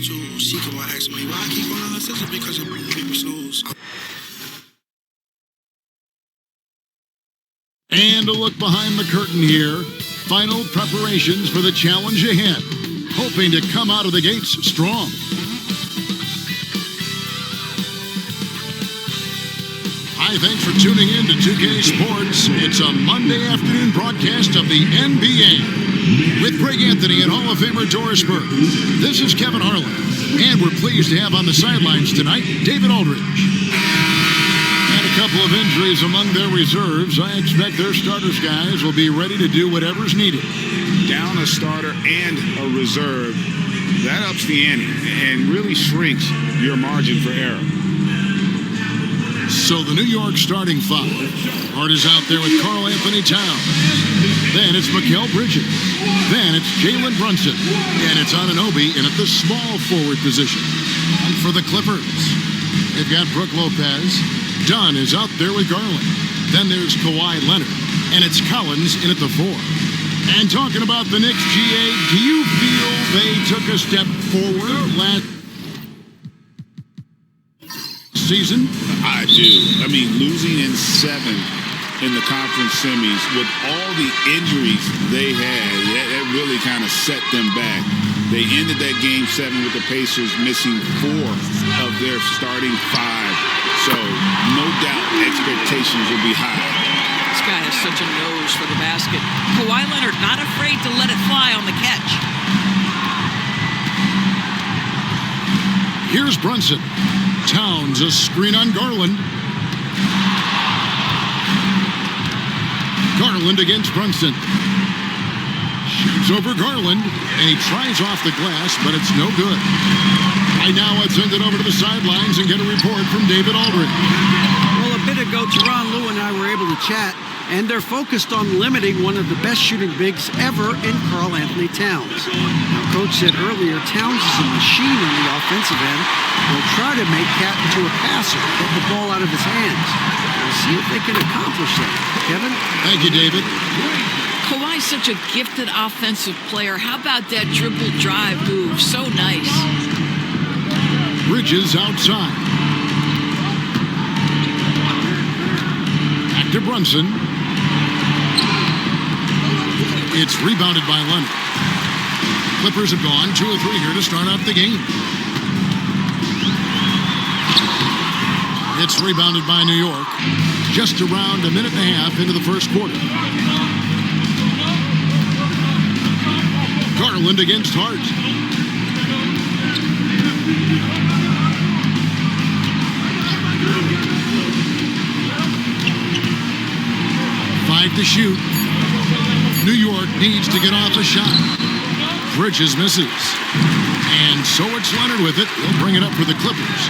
the tools. She come and ask me why I keep calling her sister because of paper snooze. And a look behind the curtain here. Final preparations for the challenge ahead. Hoping to come out of the gates strong. Hi, thanks for tuning in to 2K Sports. It's a Monday afternoon broadcast of the NBA with Greg Anthony and Hall of Famer Doris Burke. This is Kevin Harlan, and we're pleased to have on the sidelines tonight David Aldridge. And a couple of injuries among their reserves. I expect their starters guys will be ready to do whatever's needed. Down a starter and a reserve, that ups the ante and really shrinks your margin for error. So the New York starting five. Hart is out there with Karl Anthony Towns. Then it's Mikal Bridges. Then it's Jalen Brunson. And it's Anunoby in at the small forward position. And for the Clippers, they've got Brook Lopez. Dunn is out there with Garland. Then there's Kawhi Leonard. And it's Collins in at the four. And talking about the Knicks, GA, do you feel they took a step forward last season? I do. I mean, losing in 7 in the conference semis with all the injuries they had, that really kind of set them back. They ended that game 7 with the Pacers missing 4 of their starting 5. So, no doubt expectations will be high. This guy has such a nose for the basket. Kawhi Leonard not afraid to let it fly on the catch. Here's Brunson. Towns, a screen on Garland. Garland against Brunson. Shoots over Garland, and he tries off the glass, but it's no good. Right now, let's send it over to the sidelines and get a report from David Aldridge. Well, a bit ago, Tyronn Lue and I were able to chat, and they're focused on limiting one of the best shooting bigs ever in Karl Anthony Towns. Now, Coach said earlier, Towns is a machine on the offensive end. They'll try to make Cat into a passer, get the ball out of his hands. We'll see if they can accomplish that. Kevin? Thank you, David. Kawhi's such a gifted offensive player. How about that dribble drive move? So nice. Bridges outside. Back to Brunson. It's rebounded by Leonard. Clippers have gone 2 of 3 here to start out the game. It's rebounded by New York. Just around a minute and a half into the first quarter. Garland against Hart. Five to shoot. New York needs to get off a shot. Bridges misses. And so it's Leonard with it. He'll bring it up for the Clippers.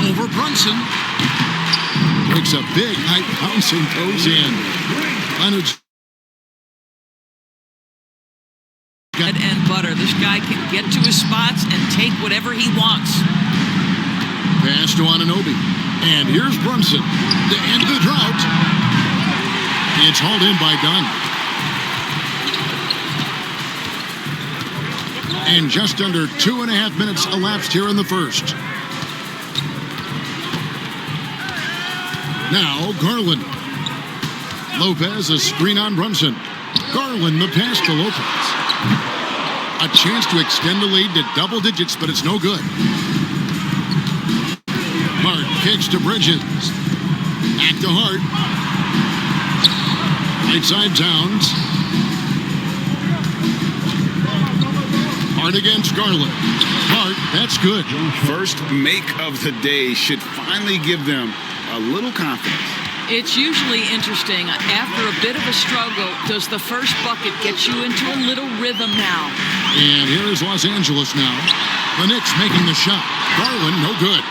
Over Brunson. Makes a big high bouncing goes in. Leonard's Bread and butter. This guy can get to his spots and take whatever he wants. pass to Anunoby. And here's Brunson to end the drought. It's hauled in by Dunn. And just under 2.5 minutes elapsed here in the first. Now Garland. Lopez, a screen on Brunson. Garland, the pass to Lopez. A chance to extend the lead to double digits, but it's no good. Hart kicks to Bridges. Back to Hart. Right side Towns. Hart against Garland. Hart, that's good. First make of the day should finally give them a little confidence. It's usually interesting. After a bit of a struggle, does the first bucket get you into a little rhythm now? And here is Los Angeles now. The Knicks making the shot. Garland, no good.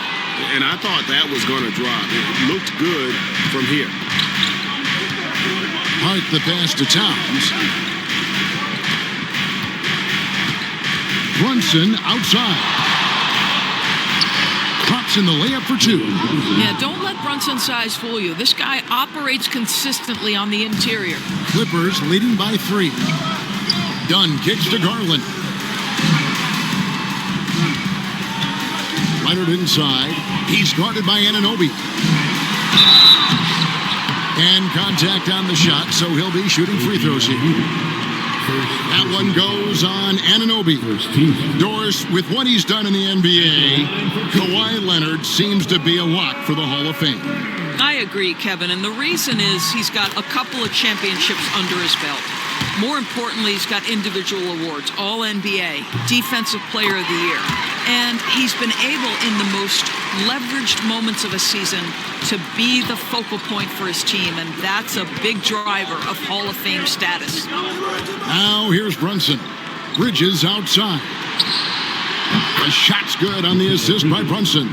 And I thought that was going to drop. It looked good from here. Hart the pass to Towns. Brunson outside. Drops in the layup for two. Yeah, don't let Brunson's size fool you. This guy operates consistently on the interior. Clippers leading by 3. Dunn kicks to Garland. Leonard inside. He's guarded by Anunoby. And contact on the shot, so he'll be shooting free throws here. That one goes on Anunoby. Doris, with what he's done in the NBA, Kawhi Leonard seems to be a lock for the Hall of Fame. I agree, Kevin, and the reason is he's got a couple of championships under his belt. More importantly, he's got individual awards, All-NBA, Defensive Player of the Year. And he's been able, in the most leveraged moments of a season, to be the focal point for his team, and that's a big driver of Hall of Fame status. Now here's Brunson. Bridges outside. The shot's good on the assist by Brunson.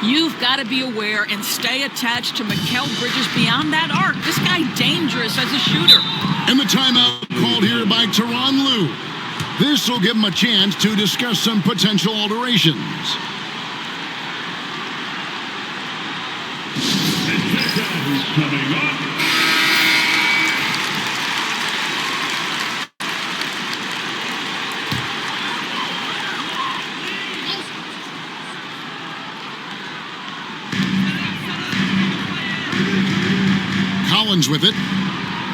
You've got to be aware and stay attached to Mikal Bridges beyond that arc. This guy dangerous as a shooter. And the timeout called here by Tyronn Lue. This will give him a chance to discuss some potential alterations. Coming up. Collins with it.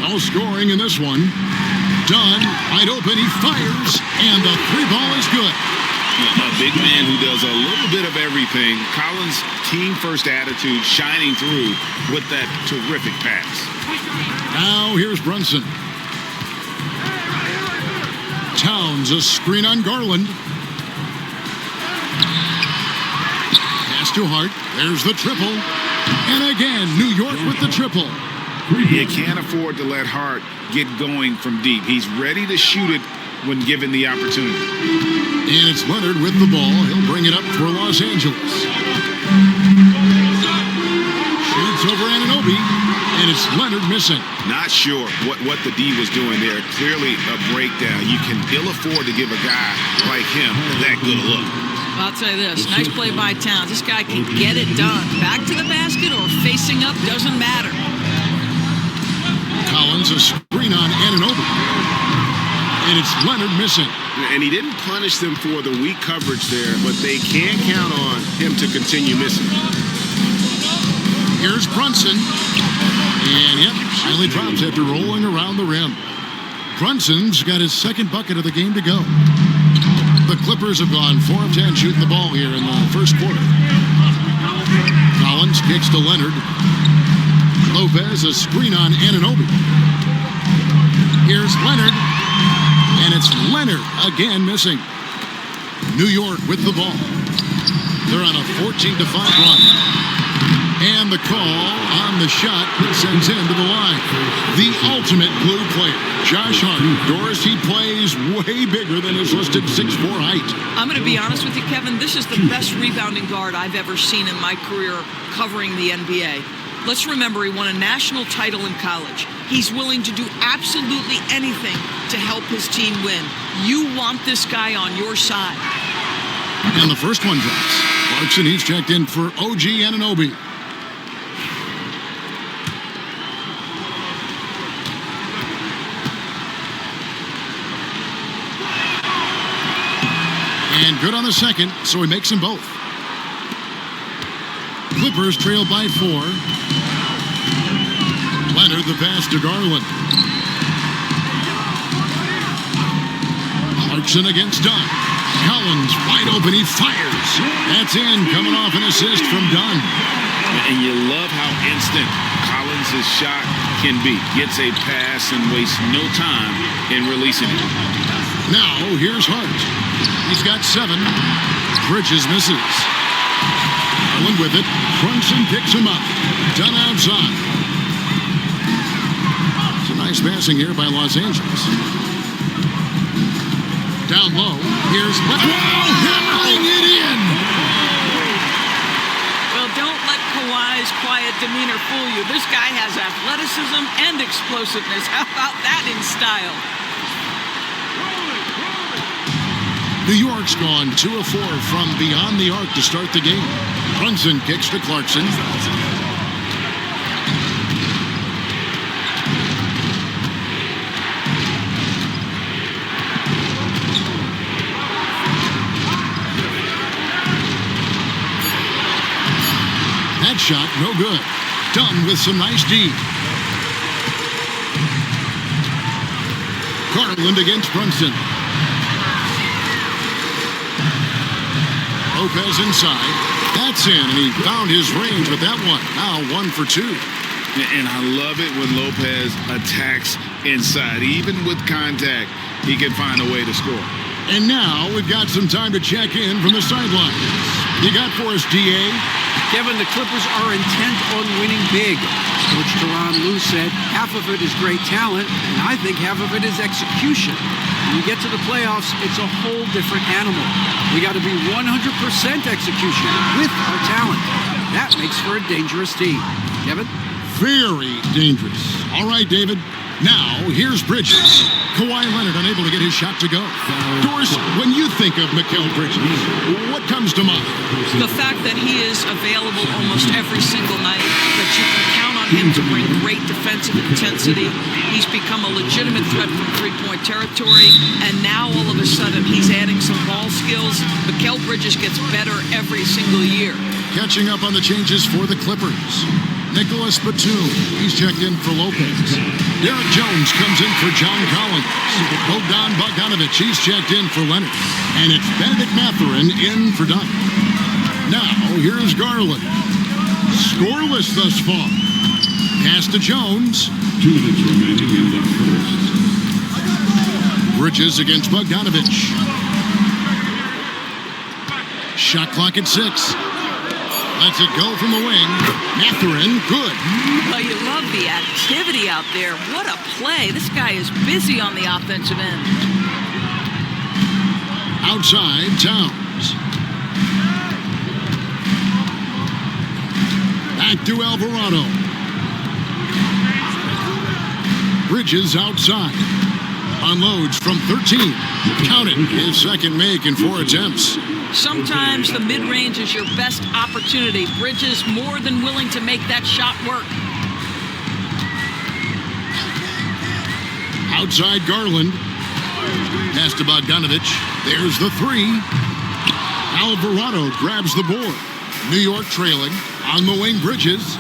No scoring in this one. Dunn, wide open, he fires, and the three ball is good. A big man who does a little bit of everything. Collins' team-first attitude shining through with that terrific pass. Now here's Brunson. Towns, a screen on Garland. Pass to Hart. There's the triple. And again, New York with the triple. You can't afford to let Hart get going from deep. He's ready to shoot it when given the opportunity. And it's Leonard with the ball. He'll bring it up for Los Angeles. Shoots over Anunoby, and it's Leonard missing. Not sure what the D was doing there. Clearly a breakdown. You can ill afford to give a guy like him that good a look. I'll tell you this, nice play by Towns. This guy can get it done. Back to the basket or facing up, doesn't matter. Collins, a screen on Anunoby. And it's Leonard missing. And he didn't punish them for the weak coverage there, but they can count on him to continue missing. Here's Brunson. And yep, finally drops after rolling around the rim. Brunson's got his second bucket of the game to go. The Clippers have gone 4 of 10 shooting the ball here in the first quarter. Collins kicks to Leonard. Lopez, a screen on Anunoby. Here's Leonard. And it's Leonard again missing. New York with the ball. They're on a 14-5 run. And the call on the shot that sends him to the line. The ultimate glue player, Josh Hart. Doris, he plays way bigger than his listed 6'4" height. I'm going to be honest with you, Kevin. This is the best rebounding guard I've ever seen in my career covering the NBA. Let's remember, he won a national title in college. He's willing to do absolutely anything to help his team win. You want this guy on your side. And the first one drops. Clarkson, he's checked in for OG Anunoby. And good on the second, so he makes them both. Clippers trail by 4. Leonard the pass to Garland. Clarkson against Dunn. Collins wide open, he fires. That's in, coming off an assist from Dunn. And you love how instant Collins' shot can be. Gets a pass and wastes no time in releasing it. Now here's Hart. He's got 7. Bridges misses. Garland with it. Brunson picks him up. Dunn outside. It's a nice passing here by Los Angeles. Down low. Here's hammering it in. Well, don't let Kawhi's quiet demeanor fool you. This guy has athleticism and explosiveness. How about that in style? New York's gone 2 of 4 from beyond the arc to start the game. Brunson kicks to Clarkson. shot, no good. Done with some nice D. Garland against Brunson. Lopez inside. That's in, and he found his range with that one. Now 1 for 2. And I love it when Lopez attacks inside. Even with contact, he can find a way to score. And now we've got some time to check in from the sidelines. You got for us, D.A.? Kevin, the Clippers are intent on winning big. Coach Tyronn Lue said half of it is great talent, and I think half of it is execution. When you get to the playoffs, it's a whole different animal. We got to be 100% execution with our talent. That makes for a dangerous team. Kevin? Very dangerous. All right, David. Now, here's Bridges. Kawhi Leonard unable to get his shot to go. Doris, when you think of Mikal Bridges, what comes to mind? The fact that he is available almost every single night, that you can count on him to bring great defensive intensity. He's become a legitimate threat from three-point territory, and now all of a sudden he's adding some ball skills. Mikal Bridges gets better every single year. Catching up on the changes for the Clippers. Nicholas Batum, he's checked in for Lopez. Derek Jones comes in for John Collins. Bogdan Bogdanovic, he's checked in for Leonard. And it's Benedict Mathurin in for Dunn. Now, here's Garland. Scoreless thus far. Pass to Jones. 2 minutes remaining in the first. Bridges against Bogdanovic. Shot clock at 6. Lets it go from the wing. Mathurin, good. Well, you love the activity out there. What a play. This guy is busy on the offensive end. Outside, Towns. Back to Alvarado. Bridges outside. Unloads from 13. Count it. His second make in 4 attempts. Sometimes the mid-range is your best opportunity. Bridges more than willing to make that shot work. Outside Garland. Pass to Bogdanovic. There's the 3. Alvarado grabs the board. New York trailing. On the wing, Bridges.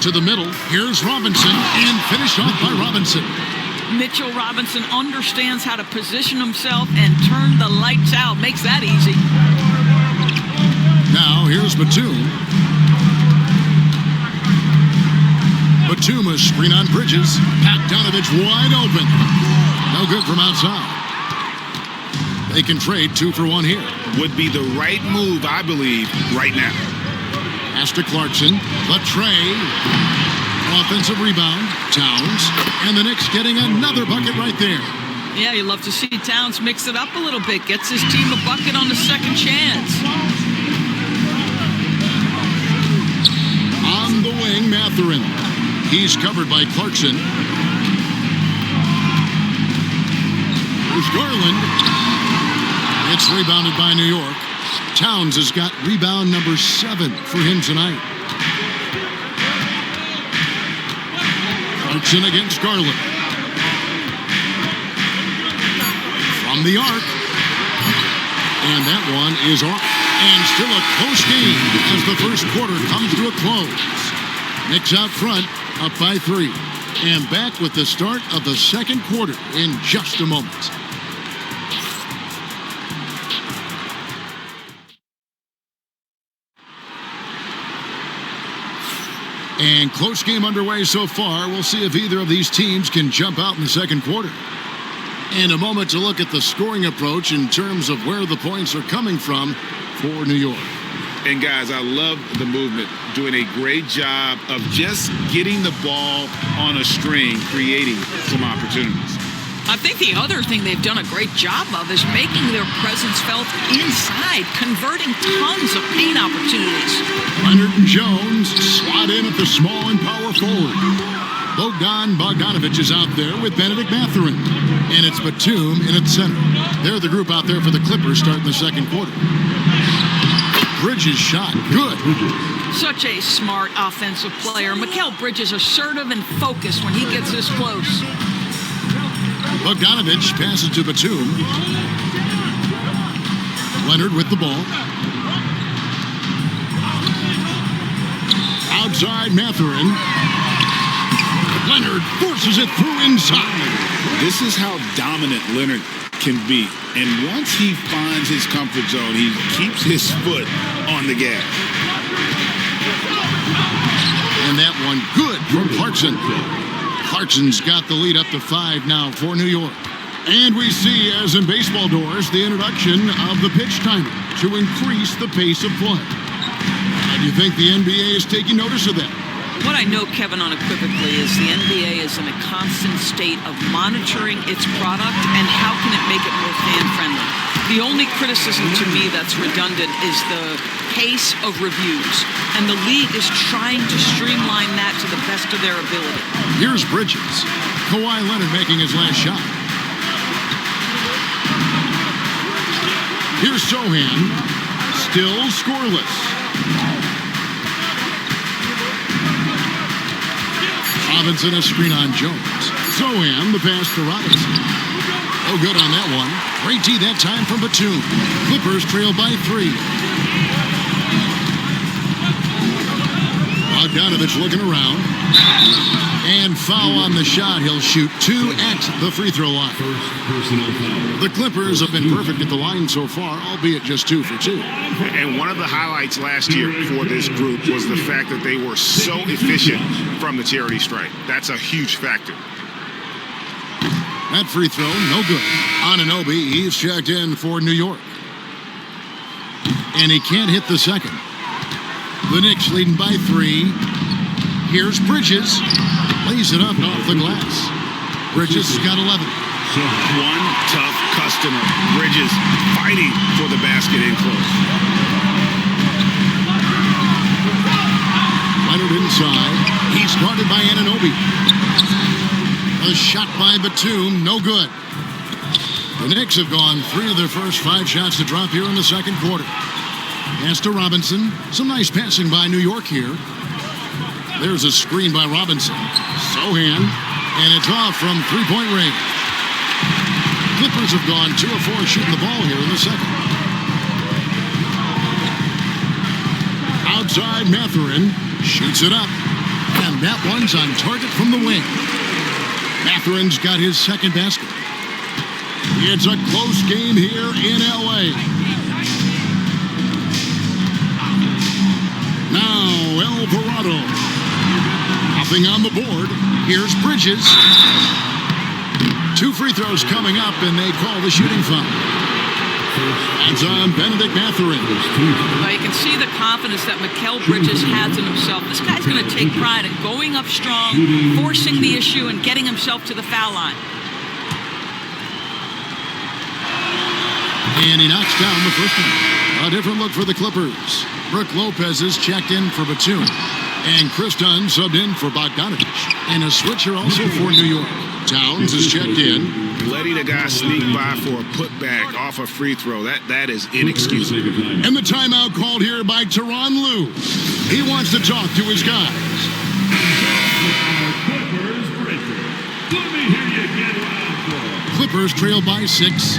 To the middle. Here's Robinson. And finished off by Robinson. Mitchell Robinson understands how to position himself and turn the lights out. Makes that easy. Now, here's Batum. Batum, a screen on Bridges. Bogdanovic wide open. No good from outside. They can trade 2 for 1 here. Would be the right move, I believe, right now. Pass to Clarkson. The tray. Offensive rebound. Towns. And the Knicks getting another bucket right there. Yeah, you love to see Towns mix it up a little bit. Gets his team a bucket on the second chance. On the wing, Mathurin. He's covered by Clarkson. There's Garland. It's rebounded by New York. Towns has got rebound number 7 for him tonight. Clarkson against Garland. From the arc. And that one is off. And still a close game as the first quarter comes to a close. Knicks out front, up by 3. And back with the start of the second quarter in just a moment. And close game underway so far. We'll see if either of these teams can jump out in the second quarter. And a moment to look at the scoring approach in terms of where the points are coming from for New York. And guys, I love the movement. Doing a great job of just getting the ball on a string, creating some opportunities. I think the other thing they've done a great job of is making their presence felt inside, converting tons of paint opportunities. Leonard and Jones slot in at the small and power forward. Bogdan Bogdanovic is out there with Benedict Mathurin. And it's Batum in its center. They're the group out there for the Clippers starting the second quarter. Bridges shot. Good. Such a smart offensive player. Mikal Bridges assertive and focused when he gets this close. Bogdanovic passes to Batum. Leonard with the ball. Outside Mathurin. Leonard forces it through inside. This is how dominant Leonard can be. And once he finds his comfort zone, he keeps his foot on the gas. And that one good from Clarkson. Clarkson's got the lead up to 5 now for New York. And we see, as in baseball doors, the introduction of the pitch timer to increase the pace of play. How do you think the NBA is taking notice of that? What I know, Kevin, unequivocally, is the NBA is in a constant state of monitoring its product and how can it make it more fan-friendly. The only criticism to me that's redundant is the pace of reviews, and the league is trying to streamline that to the best of their ability. Here's Bridges. Kawhi Leonard making his last shot. Here's Sohan. Still scoreless. Robinson a screen on Jones. Sohan the pass to Robinson. Oh, good on that one. Great D that time from Batum. Clippers trail by 3. Bogdanovich looking around. And foul on the shot. He'll shoot 2 at the free throw line. The Clippers have been perfect at the line so far, albeit just 2 for 2. And one of the highlights last year for this group was the fact that they were so efficient from the charity stripe. That's a huge factor. That free throw, no good. Anunoby, he's checked in for New York. And he can't hit the second. The Knicks leading by 3. Here's Bridges. Lays it up off the glass. Bridges has got 11. One tough customer. Bridges fighting for the basket in close. Leonard inside. He's guarded by Anunoby. A shot by Batum, no good. The Knicks have gone 3 of their first 5 shots to drop here in the second quarter. Pass to Robinson. Some nice passing by New York here. There's a screen by Robinson. Sohan. And it's off from 3-point range. Clippers have gone 2 of 4 shooting the ball here in the second. Outside Mathurin. Shoots it up. And that one's on target from the wing. Mathurin's got his second basket. It's a close game here in L.A. Now, Alvarado. Nothing on the board. Here's Bridges. 2 free throws coming up, and they call the shooting foul. That's on Benedict Mathurin. Well, you can see the confidence that Mikal Bridges has in himself. This guy's going to take pride in going up strong, forcing the issue, and getting himself to the foul line. And he knocks down the first one. A different look for the Clippers. Brook Lopez is checked in for Batum. And Chris Dunn subbed in for Bogdanovich. And a switcher also for New York. Towns is checked in. Letting a guy sneak by for a putback off a free throw, that is inexcusable. And the timeout called here by Tyronn Lue. He wants to talk to his guys. Clippers trail by 6.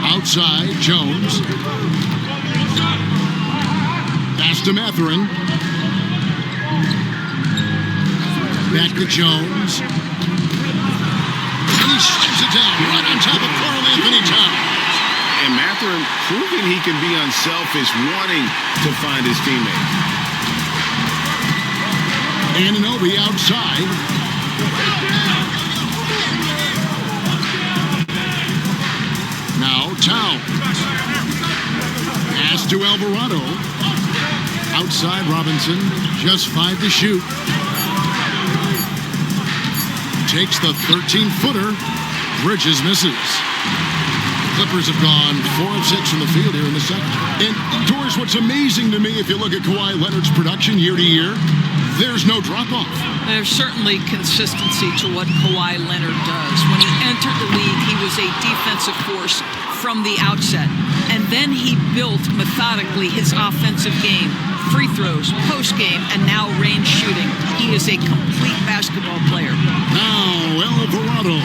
Outside, Jones. Pass to Mathurin. Back to Jones. He slams it down right on top of Karl Anthony Towns. And Mathurin proving he can be unselfish, wanting to find his teammate. Anunoby outside. Now Towns. Pass to Alvarado. Outside Robinson. Just 5 to shoot. Takes the 13-footer. Bridges misses. Clippers have gone 4 of 6 from the field here in the second. And, Doris, what's amazing to me, if you look at Kawhi Leonard's production year to year, there's no drop-off. There's certainly consistency to what Kawhi Leonard does. When he entered the league, he was a defensive force from the outset. And then he built methodically his offensive game. Free throws, post-game, and now range shooting. He is a complete basketball player. Now Alvarado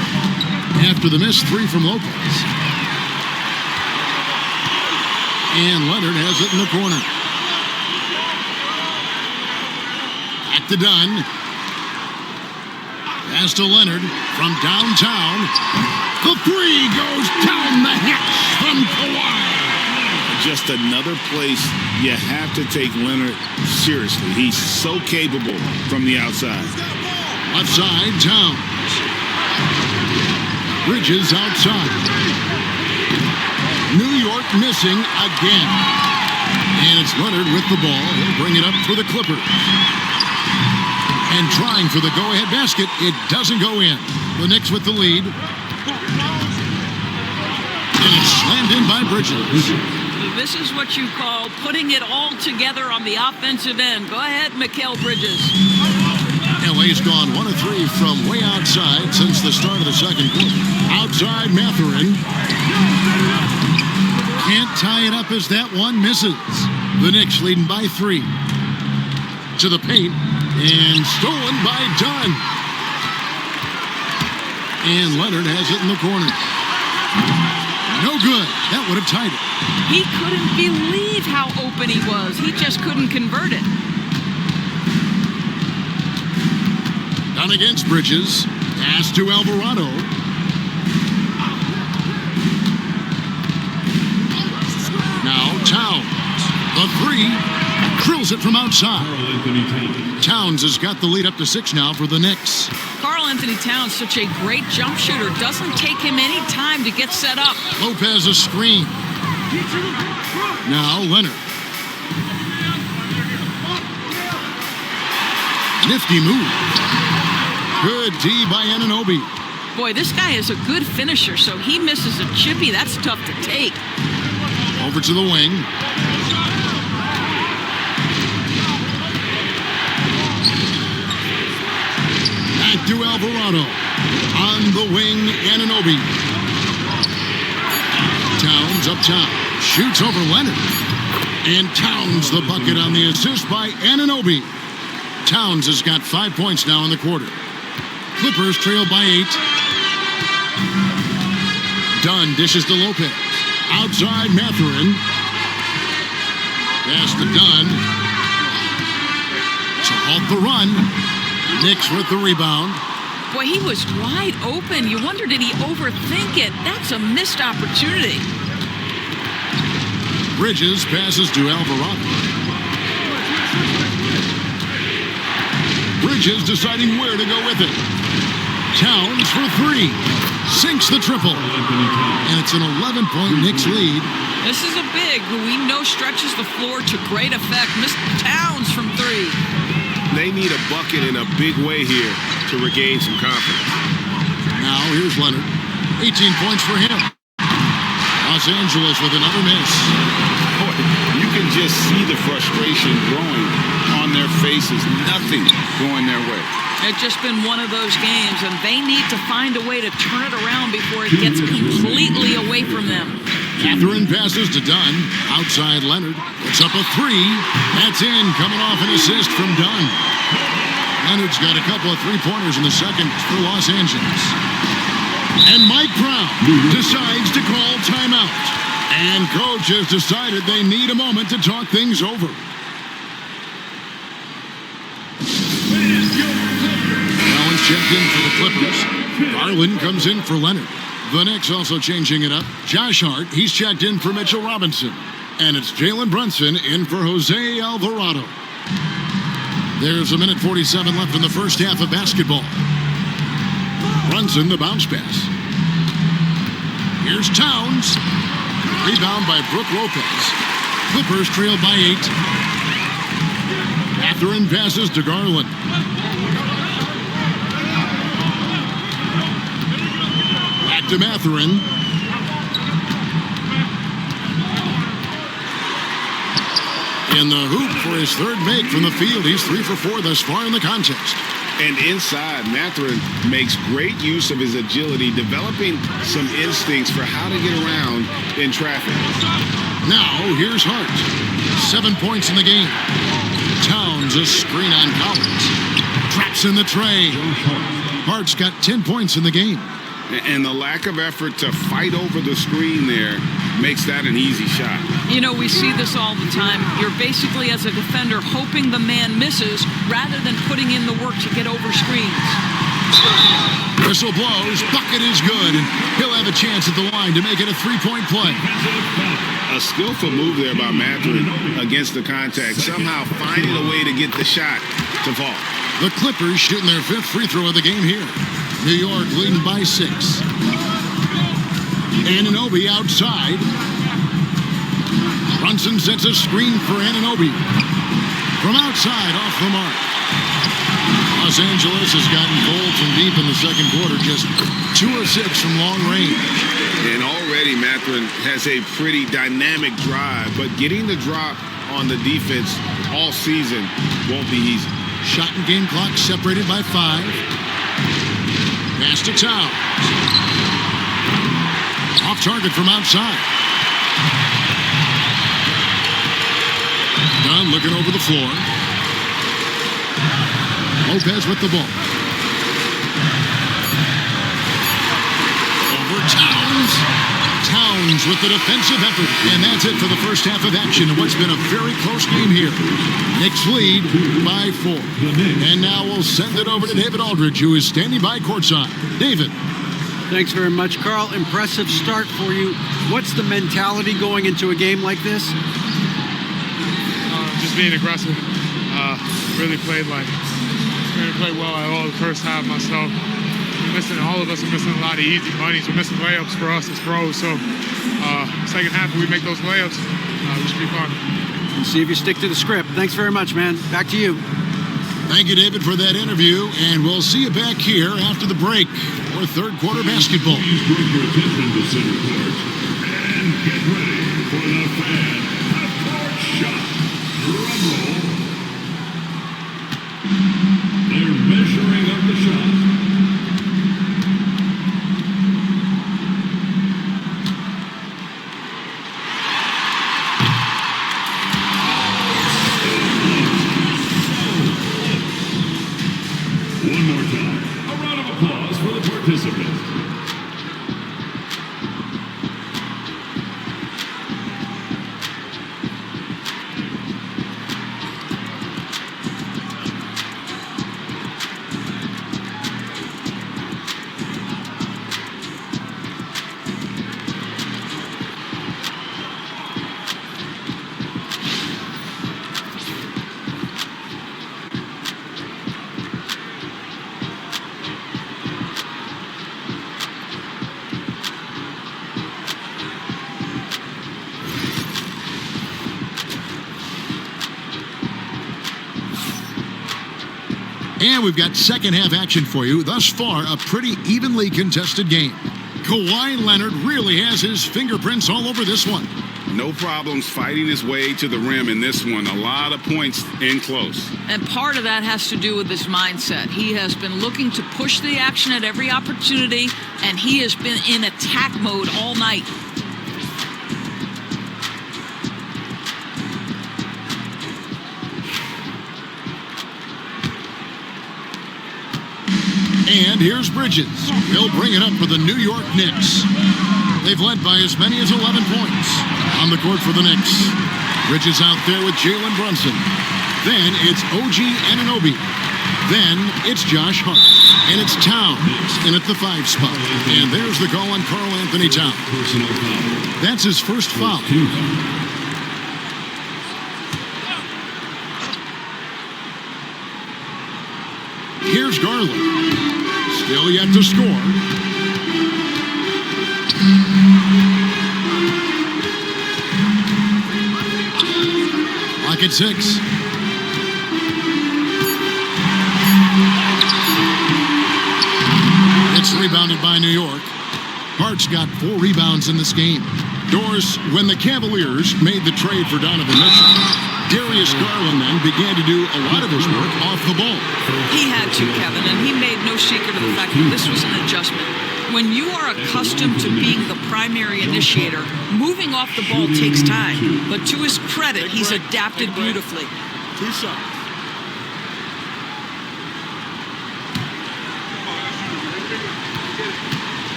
after the missed 3 from Lopez. And Leonard has it in the corner. Back to Dunn. Pass to Leonard from downtown. The three goes down the hatch from Kawhi. Just another place you have to take Leonard seriously. He's so capable from the outside. Left side, Towns. Bridges outside. New York missing again. And it's Leonard with the ball. He'll bring it up for the Clippers. And trying for the go-ahead basket. It doesn't go in. The Knicks with the lead. And it's slammed in by Bridges. This is what you call putting it all together on the offensive end. Go ahead, Mikal Bridges. LA's gone 1 of 3 from way outside since the start of the second quarter. Outside, Mathurin. Can't tie it up as that one misses. The Knicks leading by 3. To the paint. And stolen by Dunn. And Leonard has it in the corner. No good. That would have tied it. He couldn't believe how open he was. He just couldn't convert it. Down against Bridges. Pass to Alvarado. Now Towns. The three. Drills it from outside. Towns has got the lead up to 6 now for the Knicks. Karl-Anthony Towns, such a great jump shooter. Doesn't take him any time to get set up. Lopez a screen. Now Leonard. Nifty move. Good D by Anunoby. Boy, this guy is a good finisher, so he misses a chippy. That's tough to take. Over to the wing. Back to Alvarado. On the wing, Anunoby. Towns up top. Shoots over Leonard. And Towns the bucket on the assist by Anunoby. Towns has got 5 points now in the quarter. Clippers trail by 8. Dunn dishes to Lopez. Outside Mathurin. Pass to Dunn. To halt the run. Knicks with the rebound. Boy, he was wide open. You wonder, did he overthink it? That's a missed opportunity. Bridges passes to Alvarado. Bridges deciding where to go with it. Towns for 3. Sinks the triple. And it's an 11-point Knicks lead. This is a big who we know stretches the floor to great effect. Mr. Towns from 3. They need a bucket in a big way here to regain some confidence. Now here's Leonard. 18 points for him. Los Angeles with another miss. Boy, you can just see the frustration growing on their faces. Nothing going their way. It's just been one of those games, and they need to find a way to turn it around before it gets completely away from them. Mathurin passes to Dunn. Outside Leonard. Puts up a 3. That's in. Coming off an assist from Dunn. Leonard's got a couple of 3-pointers in the second for Los Angeles. And Mike Brown decides to call timeout. And coach has decided they need a moment to talk things over. Allen checked in for the Clippers. Garland comes in for Leonard. The Knicks also changing it up. Josh Hart, he's checked in for Mitchell Robinson. And it's Jalen Brunson in for Jose Alvarado. There's a minute 47 left in the first half of basketball. Brunson, the bounce pass. Here's Towns. Rebound by Brook Lopez. Clippers trail by 8. Mathurin passes to Garland. Back to Mathurin. In the hoop for his third make from the field. He's 3 for 4 thus far in the contest. And inside, Mathurin makes great use of his agility, developing some instincts for how to get around in traffic. Now, here's Hart. 7 points in the game. Towns a screen on Collins. Traps in the tray. Hart's got 10 points in the game. And the lack of effort to fight over the screen there makes that an easy shot. You know, we see this all the time. You're basically, as a defender, hoping the man misses rather than putting in the work to get over screens. Whistle blows, bucket is good, and he'll have a chance at the line to make it a three-point play. A skillful move there by Mathurin against the contact, somehow finding a way to get the shot to fall. The Clippers shooting their 5th free throw of the game here. New York leading by 6. Anunoby outside. Brunson sets a screen for Anunoby. From outside, off the mark. Los Angeles has gotten cold from deep in the second quarter, just 2 of 6 from long range. And already Mathurin has a pretty dynamic drive, but getting the drop on the defense all season won't be easy. Shot and game clock separated by 5. Pass to Towns. Off target from outside. Dunn looking over the floor. Lopez with the ball. Over Towns. Towns with the defensive effort. And that's it for the first half of action in what's been a very close game here. Knicks lead by 4. And now we'll send it over to David Aldridge, who is standing by courtside. David. Thanks very much, Carl. Impressive start for you. What's the mentality going into a game like this? Just being aggressive. Really played well at all the first half myself. All of us are missing a lot of easy monies. We're missing layups for us as pros. So second half, if we make those layups, it should be fun. And see if you stick to the script. Thanks very much, man. Back to you. Thank you, David, for that interview. And we'll see you back here after the break for third quarter basketball. Please bring your attention to center court and get ready for the fan half-court shot. Drum roll. They're measuring up the shot. One more time. A round of applause for the participants. And we've got second half action for you. Thus far, a pretty evenly contested game. Kawhi Leonard really has his fingerprints all over this one. No problems fighting his way to the rim in this one. A lot of points in close. And part of that has to do with his mindset. He has been looking to push the action at every opportunity, and he has been in attack mode all night. And here's Bridges. He'll bring it up for the New York Knicks. They've led by as many as 11 points. On the court for the Knicks. Bridges out there with Jalen Brunson. Then it's OG Anunoby. Then it's Josh Hart. And it's Towns in at the 5 spot. And there's the call on Karl Anthony Towns. That's his first foul. Here's Garland. Still yet to score. Lock at 6. It's rebounded by New York. Hart's got 4 rebounds in this game. Doris, when the Cavaliers made the trade for Donovan Mitchell, Darius Garland then began to do a lot of his work off the ball. He had to, Kevin, and he made no secret of the fact that this was an adjustment. When you are accustomed to being the primary initiator, moving off the ball takes time. But to his credit, he's adapted beautifully.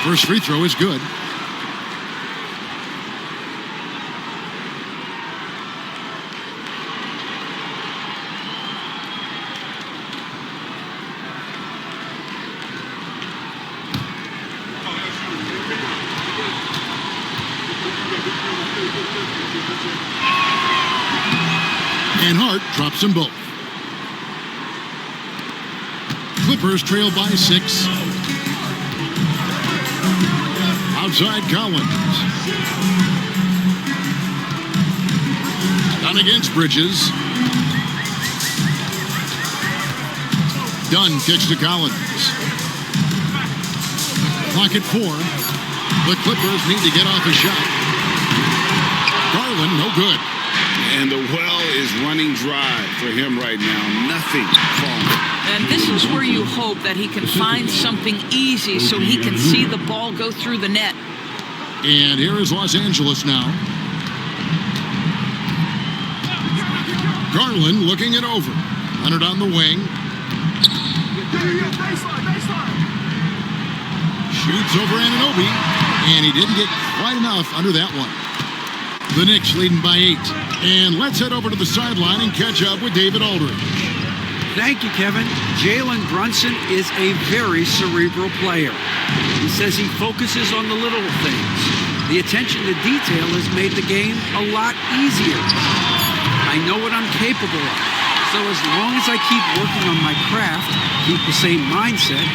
First free throw is good. And Hart drops them both. Clippers trail by 6. Outside Collins. Done against Bridges. Dunn kicks to Collins. Clock at 4. The Clippers need to get off a shot. Garland, no good. And the well is running dry for him right now. Nothing falling. And this is where you hope that he can find something easy so he can see the ball go through the net. And here is Los Angeles now. Garland looking it over. Leonard on the wing. Shoots over Anunoby. And he didn't get quite enough under that one. The Knicks leading by 8. And let's head over to the sideline and catch up with David Aldridge. Thank you, Kevin. Jalen Brunson is a very cerebral player. He says he focuses on the little things. The attention to detail has made the game a lot easier. I know what I'm capable of. So as long as I keep working on my craft, keep the same mindset,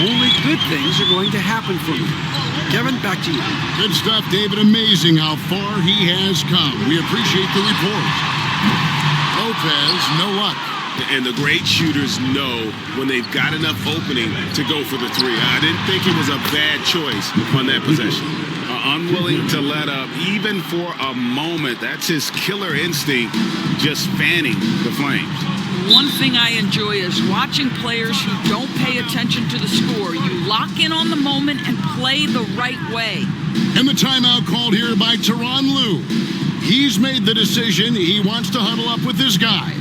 only good things are going to happen for me. Kevin, back to you. Good stuff, David. Amazing how far he has come. We appreciate the report. Lopez, no luck. And the great shooters know when they've got enough opening to go for the three. I didn't think it was a bad choice on that possession. Unwilling to let up, even for a moment. That's his killer instinct, just fanning the flames. One thing I enjoy is watching players who don't pay attention to the score. You lock in on the moment and play the right way. And the timeout called here by Tyronn Lue. He's made the decision. He wants to huddle up with his guys.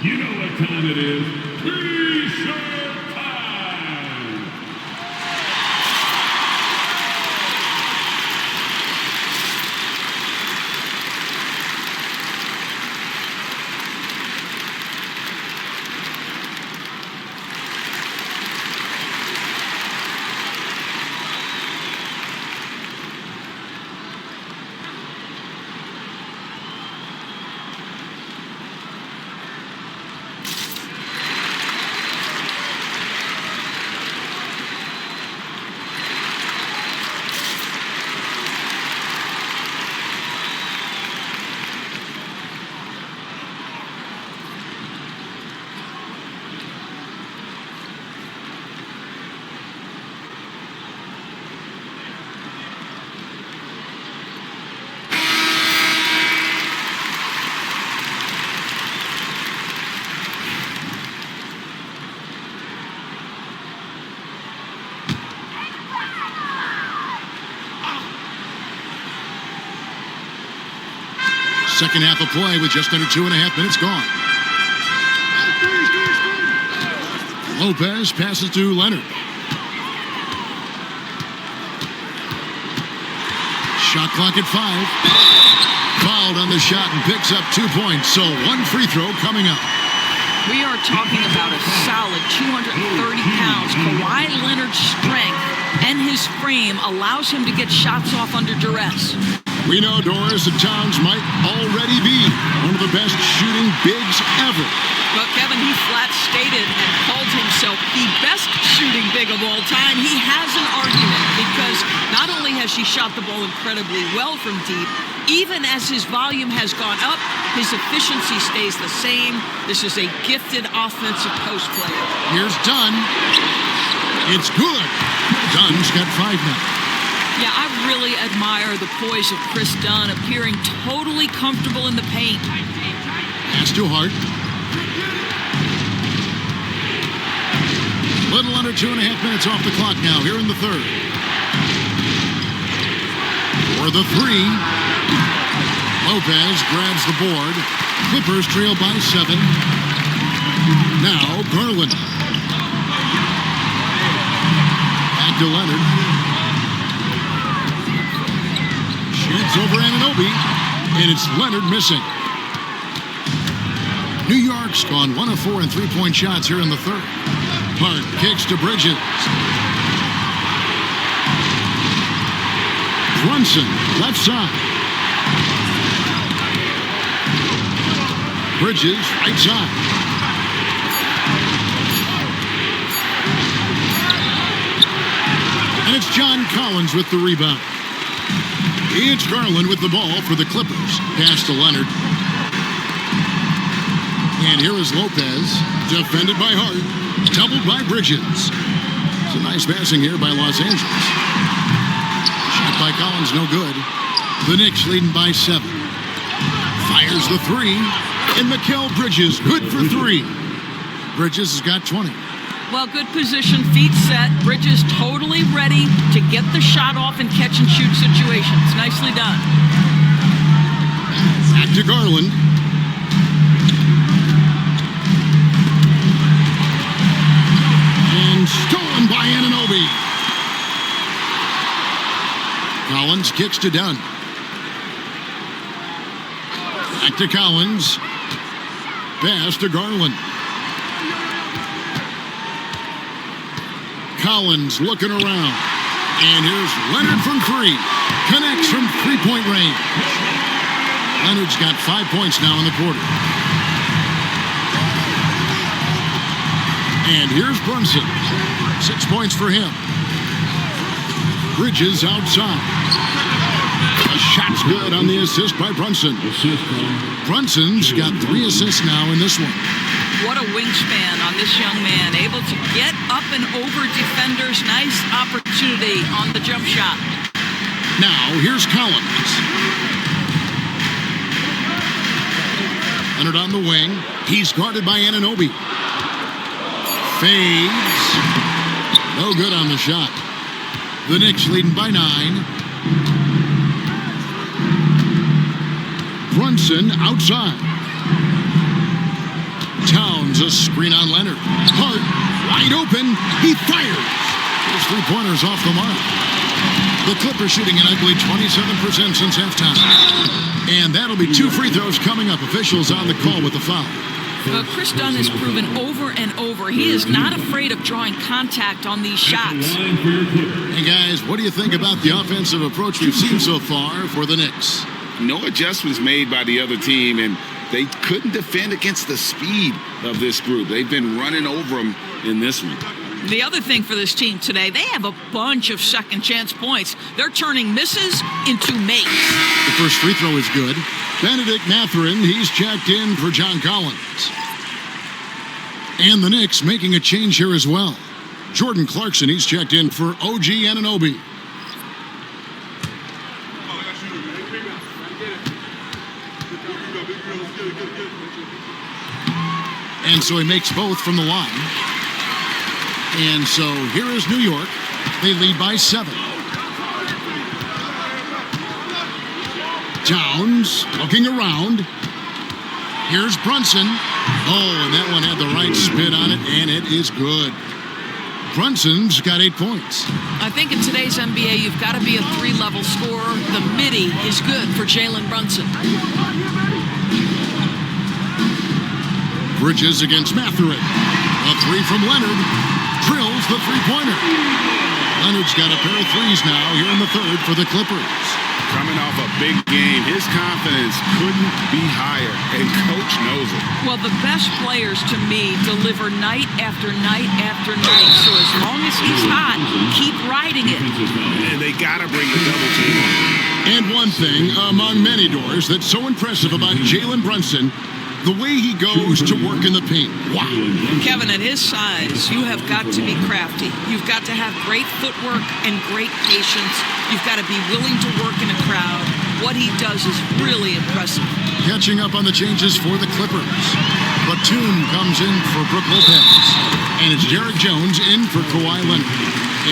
You know what time it is. T-shirt time! Second half of play with just under 2.5 minutes gone. Lopez passes to Leonard. Shot clock at 5. Fouled on the shot and picks up 2 points. So 1 free throw coming up. We are talking about a solid 230 pounds. Kawhi Leonard's strength and his frame allows him to get shots off under duress. We know, Doris, that Towns might already be one of the best shooting bigs ever. But Kevin, he flat stated and called himself the best shooting big of all time. He has an argument because not only has he shot the ball incredibly well from deep, even as his volume has gone up, his efficiency stays the same. This is a gifted offensive post player. Here's Dunn. It's good. Dunn's got 5 now. Yeah, I really admire the poise of Chris Dunn, appearing totally comfortable in the paint. Pass to Hart. Little under 2.5 minutes off the clock now, here in the third. for the three. Lopez grabs the board. Clippers trail by 7. Now Garland. Back to Leonard. Shoots over Anunoby, and it's Leonard missing. New York's gone 1 of 4 in three-point shots here in the third. Hart kicks to Bridges. Brunson, left side. Bridges, right side. And it's John Collins with the rebound. It's Garland with the ball for the Clippers. Pass to Leonard. And here is Lopez, defended by Hart, doubled by Bridges. It's a nice passing here by Los Angeles. Shot by Collins, no good. The Knicks leading by 7. Fires the three, and Mikal Bridges, good for 3. Bridges has got 20. Well, good position, feet set. Bridges totally ready to get the shot off in catch-and-shoot situations. Nicely done. Back to Garland. And stolen by Anunoby. Collins kicks to Dunn. Back to Collins. Pass to Garland. Collins looking around. And here's Leonard from 3. Connects from three-point range. Leonard's got 5 points now in the quarter. And here's Brunson. 6 points for him. Bridges outside. A shot's good on the assist by Brunson. Brunson's got 3 assists now in this one. What a wingspan on this young man. Able to get up and over defenders. Nice opportunity on the jump shot. Now, here's Collins. Leonard on the wing. He's guarded by Anunoby. Fades. No good on the shot. The Knicks leading by 9. Brunson outside. Towns a screen on Leonard. Hart wide open. He fires. Those 3-pointers off the mark. The Clippers shooting an ugly 27% since halftime. And that'll be 2 free throws coming up. Officials on the call with the foul. Well, Chris Dunn has proven over and over he is not afraid of drawing contact on these shots. Hey guys, what do you think about the offensive approach we've seen so far for the Knicks? No adjustments made by the other team, and they couldn't defend against the speed of this group. They've been running over them in this one. The other thing for this team today, they have a bunch of second chance points. They're turning misses into makes. The first free throw is good. Benedict Mathurin, he's checked in for John Collins. And the Knicks making a change here as well. Jordan Clarkson, he's checked in for OG Anunoby. And so he makes both from the line. And so here is New York. They lead by 7. Towns looking around. Here's Brunson. Oh, and that one had the right spin on it, and it is good. Brunson's got 8 points. I think in today's NBA, you've got to be a 3-level scorer. The midi is good for Jalen Brunson. Bridges against Mathurin. A 3 from Leonard. Drills the three-pointer. Leonard's got a pair of threes now here in the third for the Clippers. Coming off a big game, his confidence couldn't be higher, and Coach knows it. Well, the best players, to me, deliver night after night after night. So as long as he's hot, keep riding it. And they got to bring the double team on. And one thing, among many doors, that's so impressive about Jalen Brunson, the way he goes to work in the paint. Wow. Kevin, at his size, you have got to be crafty. You've got to have great footwork and great patience. You've got to be willing to work in a crowd. What he does is really impressive. Catching up on the changes for the Clippers. Batum comes in for Brook Lopez. And it's Derek Jones in for Kawhi Leonard.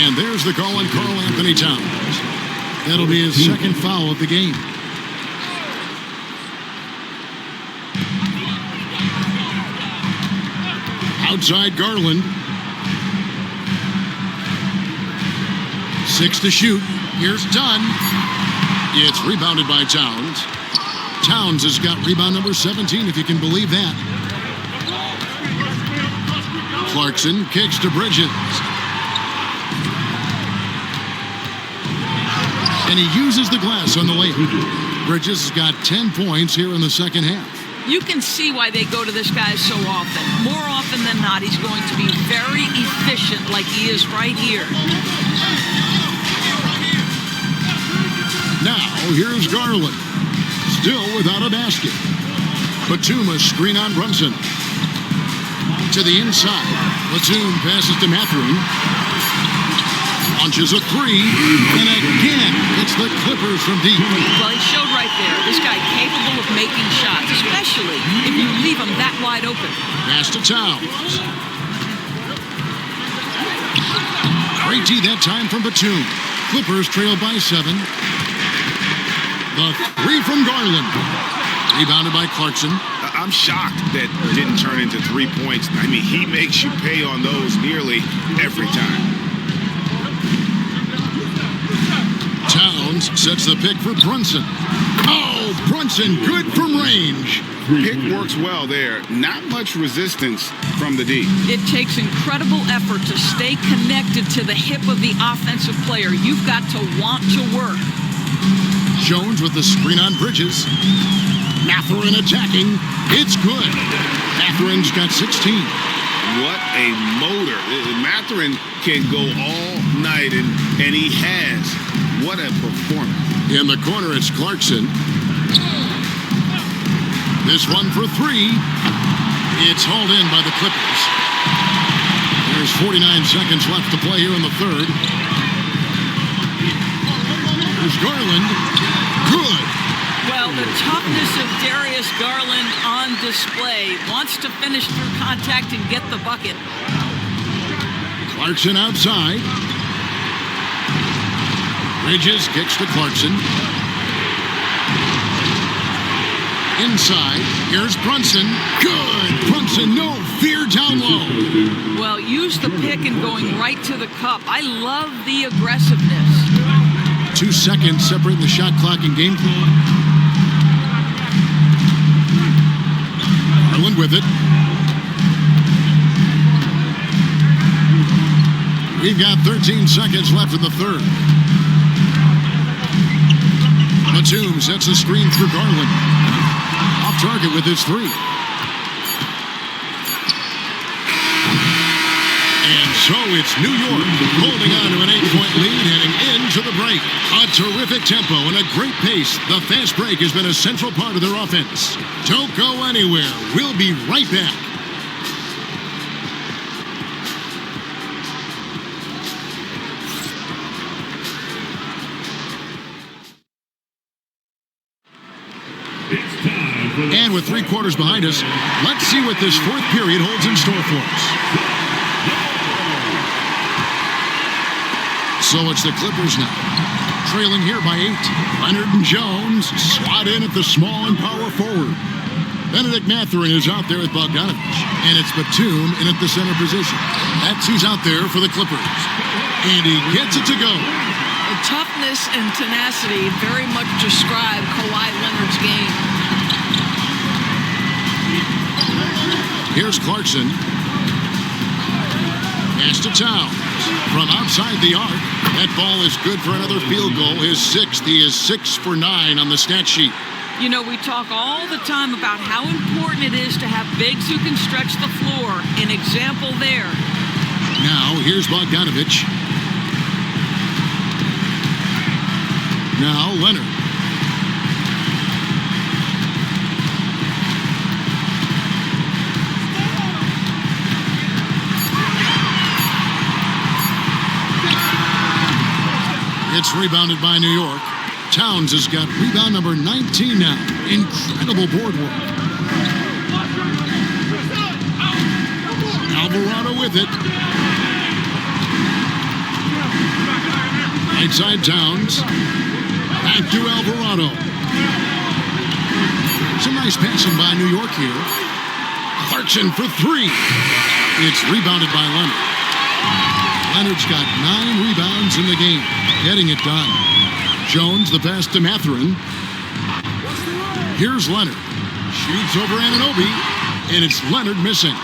And there's the call on Karl Anthony Towns. That'll be his second foul of the game. Outside Garland. 6 to shoot. Here's Dunn. It's rebounded by Towns. Towns has got rebound number 17, if you can believe that. Clarkson kicks to Bridges. And he uses the glass on the layup. Bridges has got 10 points here in the second half. You can see why they go to this guy so often. More often than not, he's going to be very efficient like he is right here. Now, here's Garland. Still without a basket. Batum a screen on Brunson. To the inside. Batum passes to Mathurin. Launches a three. And again, it's the Clippers from deep. Well, he showed right there. This guy capable of making shots, especially if you leave him that wide open. Pass to Towns. Great D that time from Batum. Clippers trail by 7. The three from Garland. Rebounded by Clarkson. I'm shocked that didn't turn into 3 points. I mean, he makes you pay on those nearly every time. Towns sets the pick for Brunson. Oh, Brunson, good from range. Pick works well there. Not much resistance from the D. It takes incredible effort to stay connected to the hip of the offensive player. You've got to want to work. Jones with the screen on Bridges. Mathurin attacking. It's good. Mathurin's got 16. What a motor. Mathurin can go all night, and he has. What a performance. In the corner, it's Clarkson. This one for 3. It's hauled in by the Clippers. There's 49 seconds left to play here in the third. There's Garland. Good. Well, the toughness of Darius Garland on display. Wants to finish through contact and get the bucket. Clarkson outside. Bridges kicks to Clarkson. Inside. Here's Brunson. Good. Brunson, no fear down low. Well, use the pick and going right to the cup. I love the aggressiveness. 2 seconds separating the shot clock and game clock. Garland with it. We've got 13 seconds left in the third. Batum sets the screen for Garland. Off target with his 3. And so it's New York holding on to an 8-point lead heading into the break. A terrific tempo and a great pace. The fast break has been a central part of their offense. Don't go anywhere. We'll be right back. And with 3 quarters behind us, let's see what this fourth period holds in store for us. So it's the Clippers now, trailing here by 8. Leonard and Jones slot in at the small and power forward. Benedict Mathurin is out there with Bogdanovich, and it's Batum in at the center position. That's who's out there for the Clippers. And he gets it to go. The toughness and tenacity very much describe Kawhi Leonard's game. Here's Clarkson. Pass to Towns. From outside the arc, that ball is good for another field goal. His 6th. He is 6 for 9 on the stat sheet. You know, we talk all the time about how important it is to have bigs who can stretch the floor. An example there. Now, here's Bogdanovich. Now, Leonard. It's rebounded by New York. Towns has got rebound number 19 now. Incredible board work. Alvarado with it. Right side Towns. Back to Alvarado. Some nice passing by New York here. Clarkson for three. It's rebounded by Leonard. Leonard's got 9 rebounds in the game, getting it done. Jones, the pass to Mathurin. Here's Leonard. Shoots over Anunoby, and it's Leonard missing.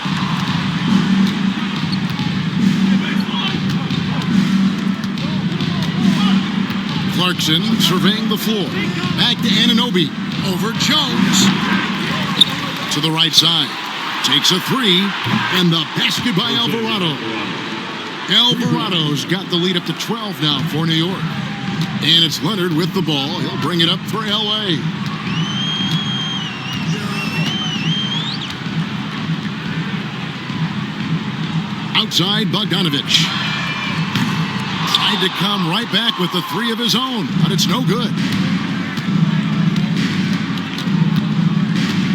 Clarkson surveying the floor. Back to Anunoby. Over Jones. To the right side. Takes a three, and the basket by Alvarado. Alvarado's got the lead up to 12 now for New York. And it's Leonard with the ball. He'll bring it up for L.A. Outside, Bogdanovich. Tried to come right back with the three of his own, but it's no good.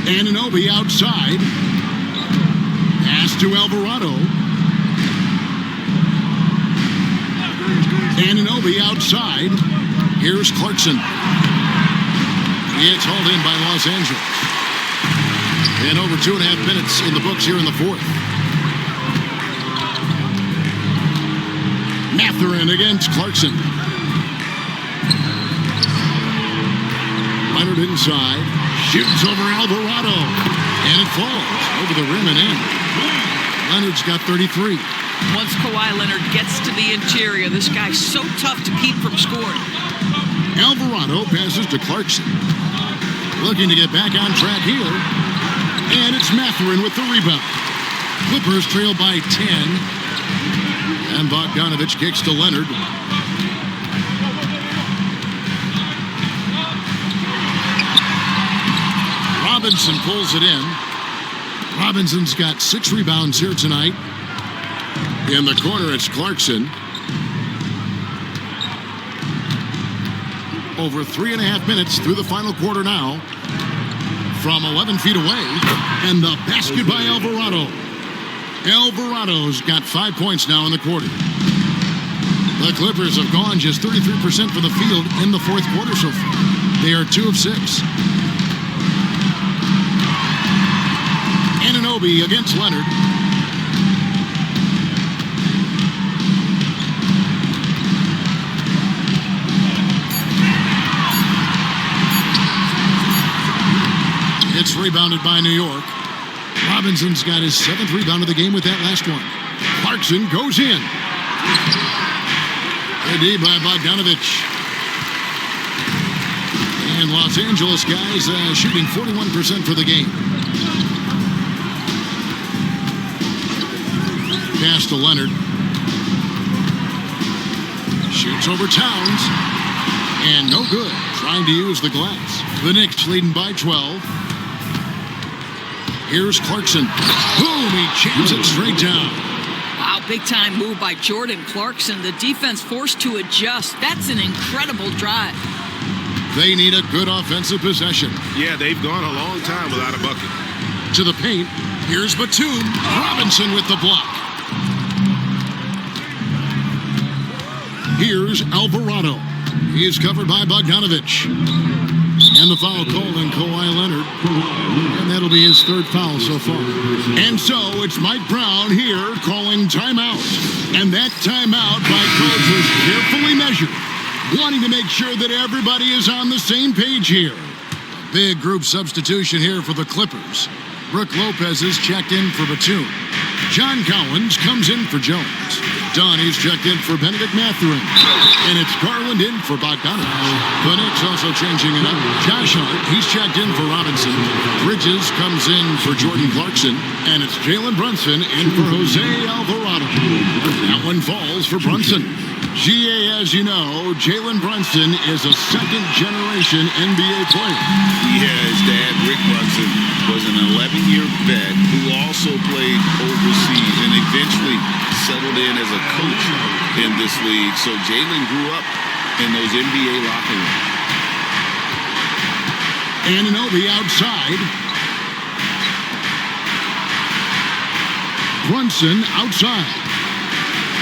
Anunoby outside. Pass to Alvarado. Anunoby outside. Here's Clarkson. It's hauled in by Los Angeles. And over 2.5 minutes in the books here in the fourth. Mathurin against Clarkson. Leonard inside. Shoots over Alvarado. And it falls over the rim and in. Leonard's got 33. Once Kawhi Leonard gets to the interior, this guy's so tough to keep from scoring. Alvarado passes to Clarkson. Looking to get back on track here. And it's Mathurin with the rebound. Clippers trail by 10. And Bogdanovich kicks to Leonard. Robinson pulls it in. Robinson's got 6 rebounds here tonight. In the corner, it's Clarkson. Over 3.5 minutes through the final quarter now. From 11 feet away. And the basket by Alvarado. Alvarado's got 5 points now in the quarter. The Clippers have gone just 33% for the field in the fourth quarter so far. They are 2 of 6. Anunoby against Leonard. It's rebounded by New York. Robinson's got his 7th rebound of the game with that last one. Clarkson goes in. AD by Bogdanovich. And Los Angeles guys shooting 41% for the game. Pass to Leonard. Shoots over Towns. And no good. Trying to use the glass. The Knicks leading by 12. Here's Clarkson. Boom, he jams it straight down. Wow, big-time move by Jordan Clarkson. The defense forced to adjust. That's an incredible drive. They need a good offensive possession. Yeah, they've gone a long time without a bucket. To the paint. Here's Batum. Robinson with the block. Here's Alvarado. He's covered by Bogdanovich. And the foul called on Kawhi Leonard. And that'll be his 3rd foul so far. And so it's Mike Brown here calling timeout. And that timeout by coach was carefully measured, wanting to make sure that everybody is on the same page here. Big group substitution here for the Clippers. Brook Lopez is checked in for Batum. John Collins comes in for Jones. Donnie's checked in for Benedict Mathurin. And it's Garland in for Bogdanovich. The Knicks also changing it up. Josh Hart, he's checked in for Robinson. Bridges comes in for Jordan Clarkson. And it's Jalen Brunson in for Jose Alvarado. That one falls for Brunson. GA, as you know, Jalen Brunson is a second-generation NBA player. Yeah, his dad, Rick Brunson, was an 11-year vet who also played overseas and eventually settled in as a coach in this league. So Jalen grew up in those NBA locker rooms. Anunoby outside. Brunson outside.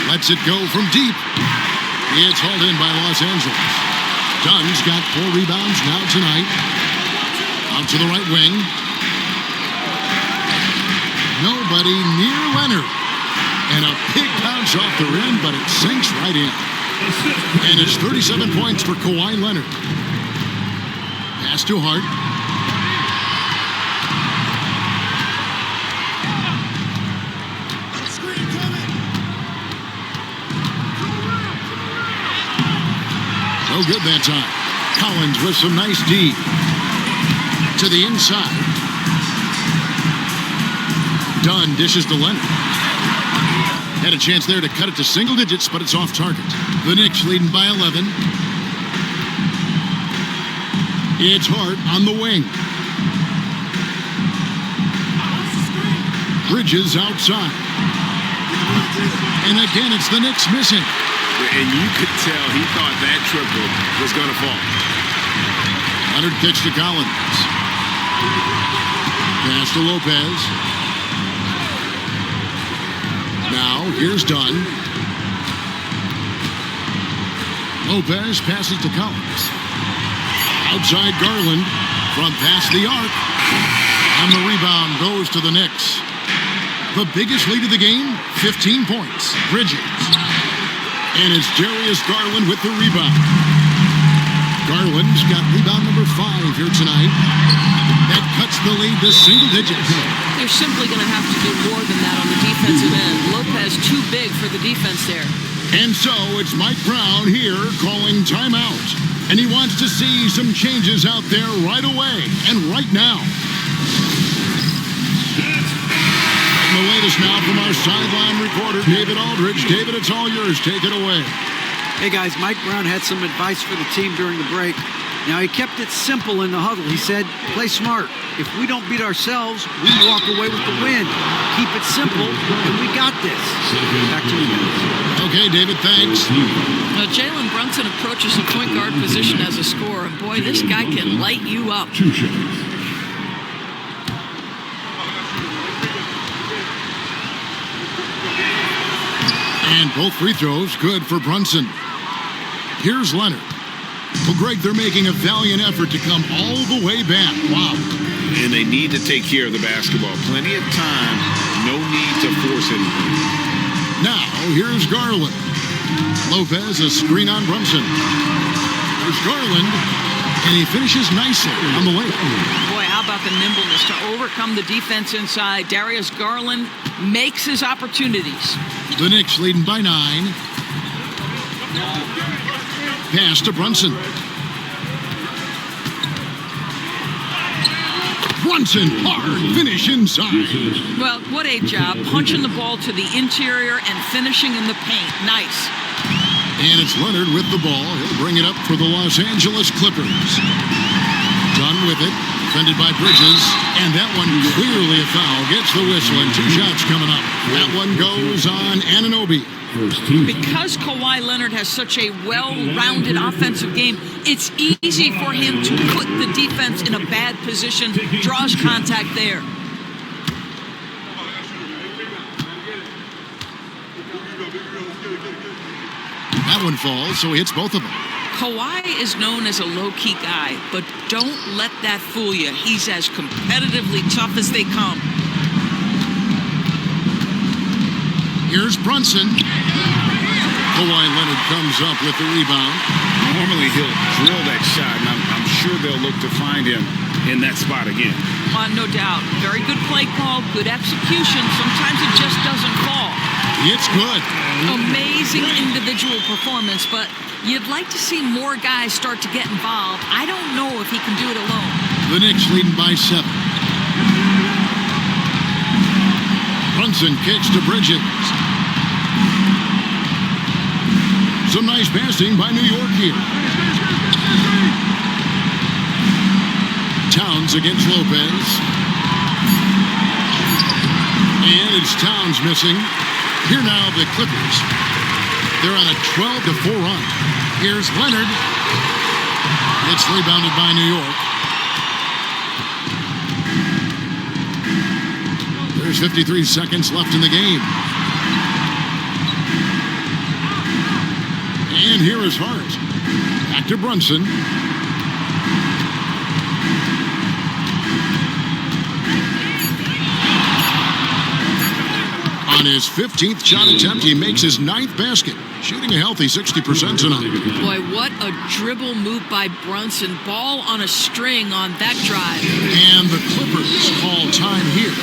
Lets it go from deep. It's hauled in by Los Angeles. Dunn's got 4 rebounds now tonight. Out to the right wing. Nobody near Leonard. And a big bounce off the rim, but it sinks right in. And it's 37 points for Kawhi Leonard. Pass to Hart. No good that time. Collins with some nice D. To the inside. Dunn dishes to Leonard. Had a chance there to cut it to single digits, but it's off target. The Knicks leading by 11. It's Hart on the wing. Bridges outside. And again, it's the Knicks missing. And you could tell he thought that triple was going to fall. Leonard pitch to Collins. Pass to Lopez. Now, here's Dunn. Lopez passes to Collins. Outside Garland from past the arc. And the rebound goes to the Knicks. The biggest lead of the game, 15 points. Bridges. And it's Darius Garland with the rebound. Garland's got rebound number 5 here tonight. That cuts the lead to single digits. They're simply going to have to do more than that on the defensive end. Lopez too big for the defense there. And so it's Mike Brown here calling timeout. And he wants to see some changes out there right away and right now. And the latest now from our sideline reporter, David Aldridge. David, it's all yours. Take it away. Hey, guys, Mike Brown had some advice for the team during the break. Now, he kept it simple in the huddle. He said, play smart. If we don't beat ourselves, we walk away with the win. Keep it simple, and we got this. Back to you guys. Okay, David, thanks. Jalen Brunson approaches the point guard position as a scorer, and boy, this guy can light you up. 2 shots. And both free throws good for Brunson. Here's Leonard. Well, Greg, they're making a valiant effort to come all the way back. Wow. And they need to take care of the basketball. Plenty of time. No need to force anything. Now, here's Garland. Lopez, a screen on Brunson. Here's Garland. And he finishes nicely on the layup. Boy, how about the nimbleness to overcome the defense inside. Darius Garland makes his opportunities. The Knicks leading by 9. Pass to Brunson. Brunson, hard finish inside. Well, what a job. Punching the ball to the interior and finishing in the paint. Nice. And it's Leonard with the ball. He'll bring it up for the Los Angeles Clippers. Done with it. Defended by Bridges. And that one clearly a foul. Gets the whistle and 2 shots coming up. That one goes on Anunoby. Because Kawhi Leonard has such a well-rounded offensive game, it's easy for him to put the defense in a bad position, draws contact there. That one falls, so he hits both of them. Kawhi is known as a low-key guy, but don't let that fool you. He's as competitively tough as they come. Here's Brunson. Kawhi Leonard comes up with the rebound. Normally he'll drill that shot, and I'm sure they'll look to find him in that spot again. No doubt. Very good play call, good execution. Sometimes it just doesn't fall. It's good. Amazing individual performance, but you'd like to see more guys start to get involved. I don't know if he can do it alone. The Knicks leading by 7. Brunson kicks to Bridges. Some nice passing by New York here. Towns against Lopez. And it's Towns missing. Here now the Clippers. They're on a 12-4 run. Here's Leonard. It's rebounded by New York. There's 53 seconds left in the game. And here is Hart. Back to Brunson. On his 15th shot attempt, he makes his 9th basket, shooting a healthy 60% tonight. Boy, what a dribble move by Brunson. Ball on a string on that drive. And the Clippers call time here.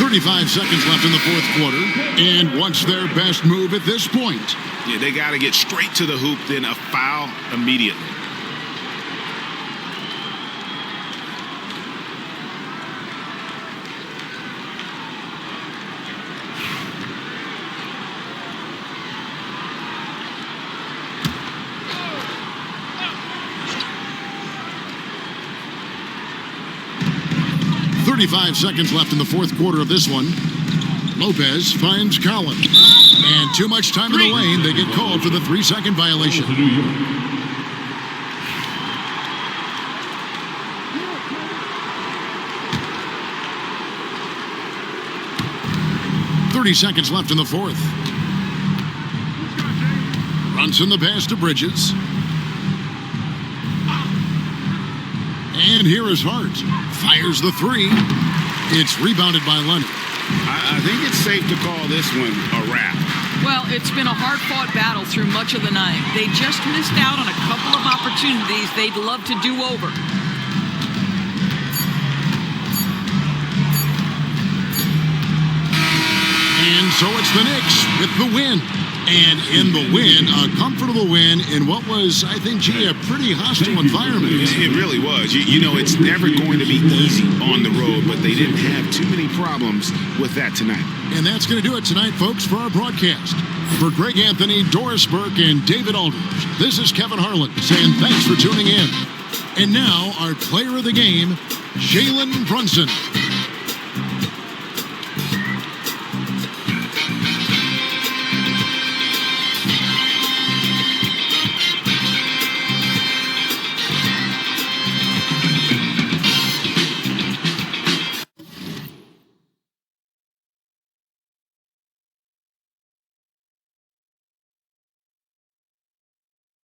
35 seconds left in the fourth quarter. And what's their best move at this point? Yeah, they got to get straight to the hoop, then a foul immediately. .35 seconds left in the fourth quarter of this one. Lopez finds Collins. And too much time in the lane. They get called for the 3-second violation. 30 seconds left in the fourth. Brunson the pass to Bridges. And here is Hart. Fires the three. It's rebounded by Leonard. I think it's safe to call this one a wrap. Well, it's been a hard-fought battle through much of the night. They just missed out on a couple of opportunities they'd love to do over. And so it's the Knicks with the win. And in the win, a comfortable win in what was, I think, G, a pretty hostile environment. It really was. You know, it's never going to be easy on the road, but they didn't have too many problems with that tonight. And that's going to do it tonight, folks, for our broadcast. For Greg Anthony, Doris Burke, and David Aldridge, this is Kevin Harlan saying thanks for tuning in. And now, our player of the game, Jalen Brunson.